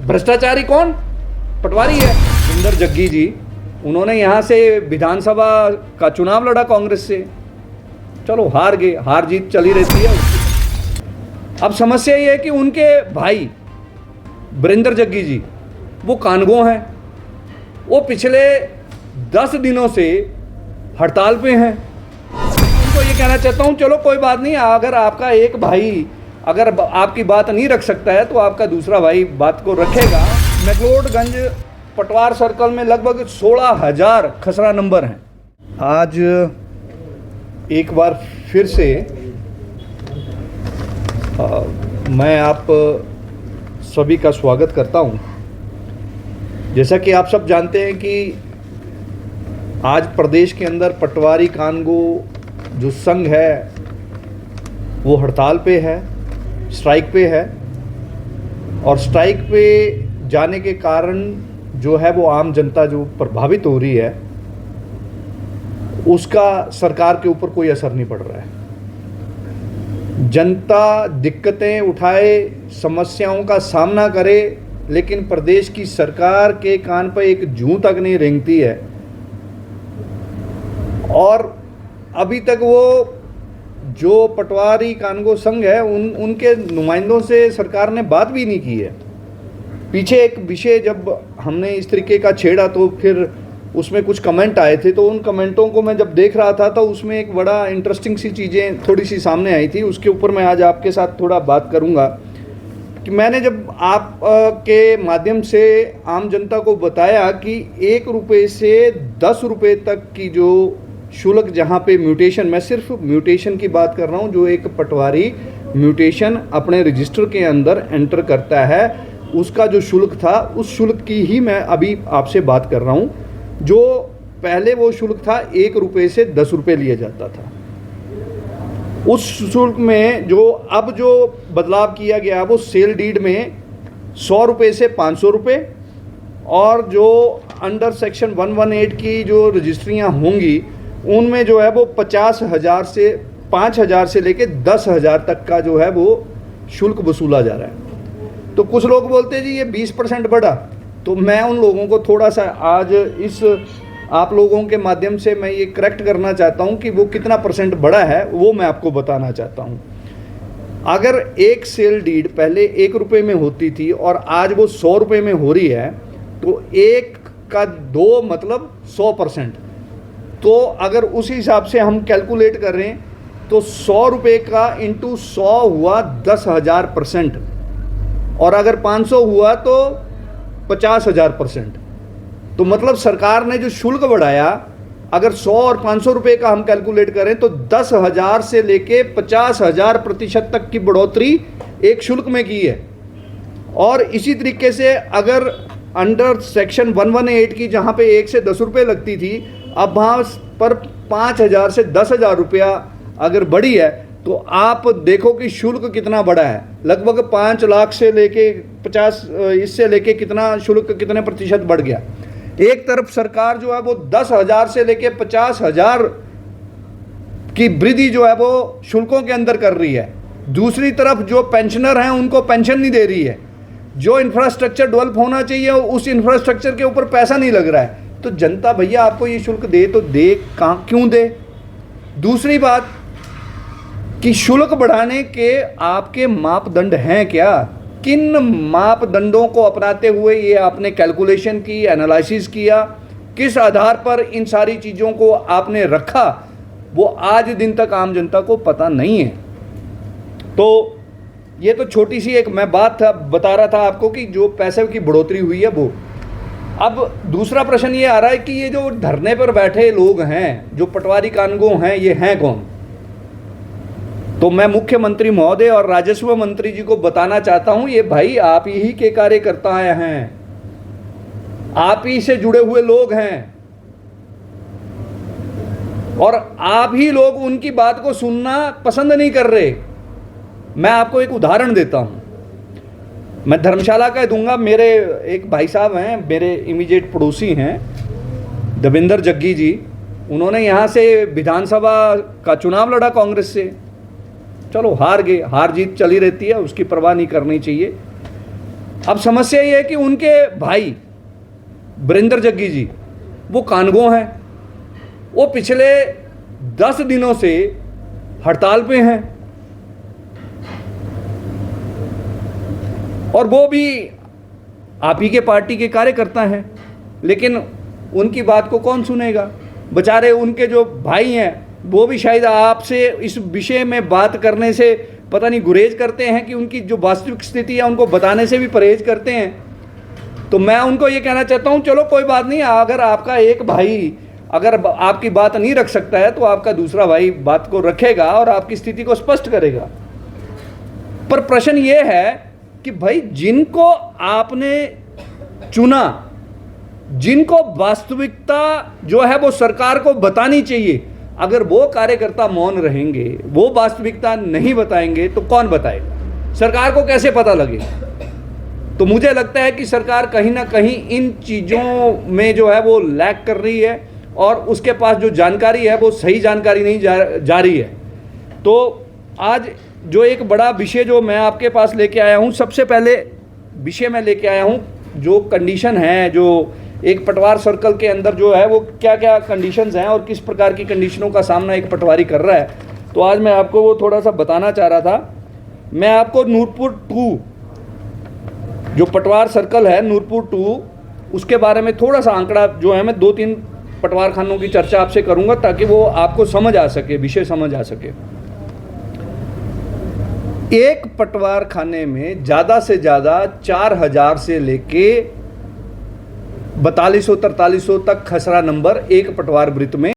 भ्रष्टाचारी कौन? पटवारी है सुंदर जग्गी जी। उन्होंने यहाँ से विधानसभा का चुनाव लड़ा कांग्रेस से, चलो हार गए, हार जीत चली रहती है। अब समस्या ये है कि उनके भाई वीरेंद्र जग्गी जी वो कानगो हैं, वो पिछले 10 दिनों से हड़ताल पे हैं। उनको ये कहना चाहता हूँ, चलो कोई बात नहीं, अगर आपका एक भाई अगर आपकी बात नहीं रख सकता है तो आपका दूसरा भाई बात को रखेगा। मैक्लोडगंज पटवार सर्कल में लगभग 16,000 खसरा नंबर हैं। आज एक बार फिर से मैं आप सभी का स्वागत करता हूं। जैसा कि आप सब जानते हैं कि आज प्रदेश के अंदर पटवारी कानगो जो संघ है वो हड़ताल पे है, स्ट्राइक पे है, और स्ट्राइक पे जाने के कारण जो है वो आम जनता जो प्रभावित हो रही है उसका सरकार के ऊपर कोई असर नहीं पड़ रहा है। जनता दिक्कतें उठाए, समस्याओं का सामना करे, लेकिन प्रदेश की सरकार के कान पर एक जूं तक नहीं रेंगती है। और अभी तक वो जो पटवारी कानगो संघ है उनके नुमाइंदों से सरकार ने बात भी नहीं की है। पीछे एक विषय जब हमने इस तरीके का छेड़ा तो फिर उसमें कुछ कमेंट आए थे, तो उन कमेंटों को मैं जब देख रहा था तो उसमें एक बड़ा इंटरेस्टिंग सी चीज़ें थोड़ी सी सामने आई थी। उसके ऊपर मैं आज आपके साथ थोड़ा बात करूंगा कि मैंने जब आप के माध्यम से आम जनता को बताया कि 1 रुपये से 10 रुपये तक की जो शुल्क, जहाँ पे म्यूटेशन, मैं सिर्फ म्यूटेशन की बात कर रहा हूँ, जो एक पटवारी म्यूटेशन अपने रजिस्टर के अंदर एंटर करता है, उसका जो शुल्क था उस शुल्क की ही मैं अभी आपसे बात कर रहा हूँ। जो पहले वो शुल्क था 1 रुपये से 10 रुपये लिया जाता था। उस शुल्क में जो अब जो बदलाव किया गया वो सेल डीड में 100 रुपये से 500 रुपये, और जो अंडर सेक्शन 118 की जो रजिस्ट्रियाँ होंगी उनमें जो है वो 50,000 से 5,000 से लेके 10,000 तक का जो है वो शुल्क वसूला जा रहा है। तो कुछ लोग बोलते हैं जी ये 20% बढ़ा, तो मैं उन लोगों को थोड़ा सा आज इस आप लोगों के माध्यम से मैं ये करेक्ट करना चाहता हूँ कि वो कितना परसेंट बढ़ा है, वो मैं आपको बताना चाहता हूँ। अगर एक सेल डीड पहले 1 रुपये में होती थी और आज वो 100 रुपये में हो रही है, तो 1 का 2 मतलब 100%। तो अगर उस हिसाब से हम कैलकुलेट कर रहे हैं तो 100 रुपये का इंटू 100 हुआ 10,000%, और अगर 500 हुआ तो 50,000%। तो मतलब सरकार ने जो शुल्क बढ़ाया, अगर 100 और 500 रुपये का हम कैलकुलेट करें तो 10,000 से लेके 50,000% तक की बढ़ोतरी एक शुल्क में की है। और इसी तरीके से अगर अंडर सेक्शन 118 की जहाँ पे 1 से 10 रुपये लगती थी, अब वहाँ पर 5,000 से 10,000 रुपया अगर बढ़ी है, तो आप देखो कि शुल्क कितना बड़ा है। लगभग 5 लाख से लेके 50, इससे लेके कितना शुल्क, कितने प्रतिशत बढ़ गया। एक तरफ सरकार जो है वो 10,000 से लेके 50,000 की वृद्धि जो है वो शुल्कों के अंदर कर रही है, दूसरी तरफ जो पेंशनर हैं उनको पेंशन नहीं दे रही है। जो इंफ्रास्ट्रक्चर डेवलप होना चाहिए उस इंफ्रास्ट्रक्चर के ऊपर पैसा नहीं लग रहा है। तो जनता भैया आपको ये शुल्क दे तो दे, कहाँ क्यों दे। दूसरी बात कि शुल्क बढ़ाने के आपके मापदंड हैं क्या, किन मापदंडों को अपनाते हुए ये आपने कैलकुलेशन की, एनालिसिस किया, किस आधार पर इन सारी चीज़ों को आपने रखा, वो आज दिन तक आम जनता को पता नहीं है। तो ये तो छोटी सी एक मैं बात बता रहा था आपको कि जो पैसे की बढ़ोतरी हुई है वो। अब दूसरा प्रश्न ये आ रहा है कि ये जो धरने पर बैठे लोग हैं, जो पटवारी कानगो हैं, ये हैं कौन। तो मैं मुख्यमंत्री महोदय और राजस्व मंत्री जी को बताना चाहता हूं, ये भाई आप ही के कार्यकर्ता हैं, आप ही से जुड़े हुए लोग हैं, और आप ही लोग उनकी बात को सुनना पसंद नहीं कर रहे। मैं आपको एक उदाहरण देता हूं, मैं धर्मशाला का दूंगा। मेरे एक भाई साहब हैं, मेरे इमीडिएट पड़ोसी हैं, देवेंद्र जग्गी जी। उन्होंने यहाँ से विधानसभा का चुनाव लड़ा कांग्रेस से, चलो हार गए, हार जीत चली रहती है, उसकी परवाह नहीं करनी चाहिए। अब समस्या ये है कि उनके भाई वीरेंद्र जग्गी जी वो कानगो हैं, वो पिछले 10 दिनों से हड़ताल पे हैं और वो भी आप ही के पार्टी के कार्यकर्ता हैं, लेकिन उनकी बात को कौन सुनेगा। बेचारे उनके जो भाई हैं वो भी शायद आपसे इस विषय में बात करने से पता नहीं गुरेज करते हैं कि उनकी जो वास्तविक स्थिति है उनको बताने से भी परहेज करते हैं। तो मैं उनको ये कहना चाहता हूँ, चलो कोई बात नहीं, अगर आपका एक भाई अगर आपकी बात नहीं रख सकता है तो आपका दूसरा भाई बात को रखेगा और आपकी स्थिति को स्पष्ट करेगा। पर प्रश्न ये है कि भाई जिनको आपने चुना, जिनको वास्तविकता जो है वो सरकार को बतानी चाहिए, अगर वो कार्यकर्ता मौन रहेंगे, वो वास्तविकता नहीं बताएंगे तो कौन बताएगा? सरकार को कैसे पता लगेगा? तो मुझे लगता है कि सरकार कहीं ना कहीं इन चीज़ों में जो है वो लैग कर रही है और उसके पास जो जानकारी है वो सही जानकारी नहीं जा रही है। तो आज जो एक बड़ा विषय जो मैं आपके पास लेके आया हूँ, सबसे पहले विषय मैं लेके आया हूँ जो कंडीशन है, जो एक पटवार सर्कल के अंदर जो है वो क्या क्या कंडीशंस हैं और किस प्रकार की कंडीशनों का सामना एक पटवारी कर रहा है। तो आज मैं आपको वो थोड़ा सा बताना चाह रहा था। मैं आपको नूरपुर 2 जो पटवार सर्कल है, नूरपुर 2, उसके बारे में थोड़ा सा आंकड़ा जो है मैं 2-3 पटवार खानों की चर्चा आपसे करूंगा ताकि वो आपको समझ आ सके, विषय समझ आ सके। एक पटवार खाने में ज़्यादा से ज़्यादा 4000 से लेके 4200-4300 तक खसरा नंबर एक पटवार वृत्त में